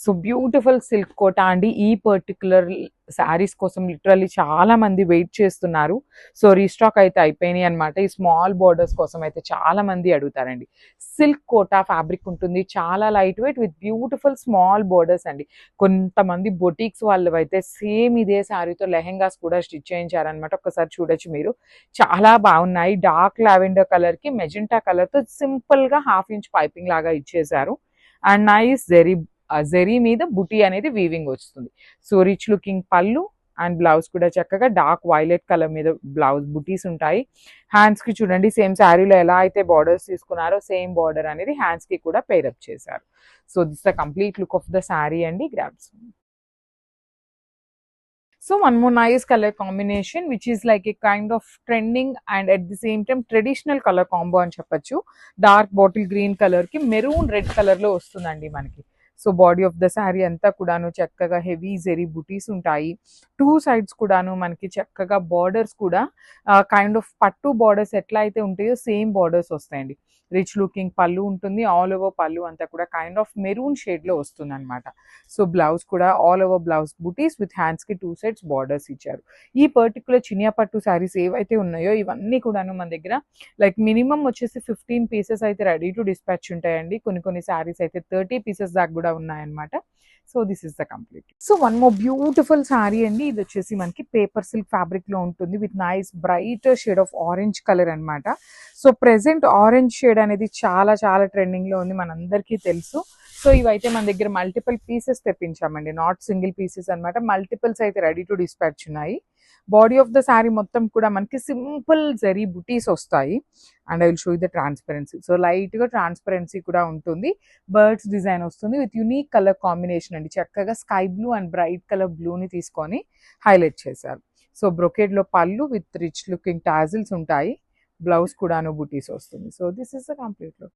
So beautiful silk కోట అండి. ఈ particular saris కోసం లిటరల్లీ చాలా మంది వెయిట్ చేస్తున్నారు. సో రీస్టాక్ అయితే అయిపోయినాయి అనమాట. ఈ స్మాల్ బోర్డర్స్ కోసం అయితే చాలా మంది అడుగుతారండి. సిల్క్ కోటా ఫ్యాబ్రిక్ ఉంటుంది. చాలా light weight with beautiful small borders అండి. కొంతమంది బొటిక్స్ వాళ్ళు అయితే సేమ్ ఇదే శారీతో లెహెంగాస్ కూడా స్టిచ్ చేయించారనమాట. ఒక్కసారి చూడొచ్చు మీరు. చాలా బాగున్నాయి. డార్క్ లావెండర్ కలర్ కి మెజెంటా కలర్ తో సింపుల్ గా 1/2 ఇంచ్ పైపింగ్ లాగా ఇచ్చేసారు. అండ్ నైస్ జెరీ మీద బుటీ అనేది వీవింగ్ వస్తుంది. సో రిచ్ లుకింగ్ పళ్ళు అండ్ బ్లౌజ్ కూడా చక్కగా డార్క్ వైలెట్ కలర్ మీద బ్లౌజ్ బుటీస్ ఉంటాయి. హ్యాండ్స్ కి చూడండి సేమ్ శారీలో ఎలా అయితే బార్డర్స్ తీసుకున్నారో సేమ్ బార్డర్ అనేది హ్యాండ్స్ కి కూడా పేరప్ చేశారు. So this the complete look of the sari అండి. Grabs. So one more nice color combination which is like a kind of trending and at the same time traditional color combo అని చెప్పొచ్చు. Dark bottle green colour కి maroon red colour లో వస్తుందండి మనకి. So body of the sari అంతా కూడాను చక్కగా heavy zari బుటీస్ ఉంటాయి. టూ సైడ్స్ కూడాను మనకి చక్కగా బార్డర్స్ కూడా కైండ్ ఆఫ్ పట్టు బార్డర్స్ ఎట్లా అయితే ఉంటాయో సేమ్ బార్డర్స్ వస్తాయండి. రిచ్ లుకింగ్ పళ్ళు ఉంటుంది. ఆల్ ఓవర్ పళ్ళు అంతా కూడా కైండ్ ఆఫ్ మెరూన్ షేడ్ లో వస్తుంది అనమాట. సో బ్లౌజ్ కూడా all over blouse buttis with hands కి టూ సైడ్స్ బార్డర్స్ ఇచ్చారు. ఈ పర్టికులర్ చినియా పట్టు శారీస్ ఏవైతే ఉన్నాయో ఇవన్నీ కూడాను మన దగ్గర లైక్ మినిమం వచ్చేసి 15 పీసెస్ అయితే రెడీ టు డిస్పాచ్ ఉంటాయండి. కొన్ని శారీస్ అయితే 30 పీసెస్ దాకా కూడా ఉన్నాయన్నమాట. So this is the complete. So one more beautiful sari అండి. ఇది వచ్చేసి మనకి పేపర్ సిల్క్ ఫ్యాబ్రిక్ లో ఉంటుంది with nice bright shade of orange colour అనమాట. సో ప్రెసెంట్ ఆరెంజ్ షేడ్ అనేది చాలా చాలా ట్రెండింగ్ లో ఉంది, మనందరికీ తెలుసు. సో ఇవైతే మన దగ్గర మల్టిపుల్ పీసెస్ తెప్పించామండి, నాట్ సింగిల్ పీసెస్ అనమాట. మల్టిపుల్స్ అయితే రెడీ టు డిస్పాచ్ ఉన్నాయి. బాడీ ఆఫ్ ద శారీ మొత్తం కూడా మనకి సింపుల్ జరీ బుటీస్ వస్తాయి. And I will show you the transparency. So light గా ట్రాన్స్పరెన్సీ కూడా ఉంటుంది. బర్డ్స్ డిజైన్ వస్తుంది విత్ యునిక్ కలర్ కాంబినేషన్ అండి. చక్కగా sky blue and bright colour బ్లూని తీసుకొని హైలైట్ చేశారు. సో బ్రొకేడ్ లో pallu with rich looking tassels ఉంటాయి. బ్లౌజ్ కూడాను బుటీస్ వస్తుంది. So this is the complete look.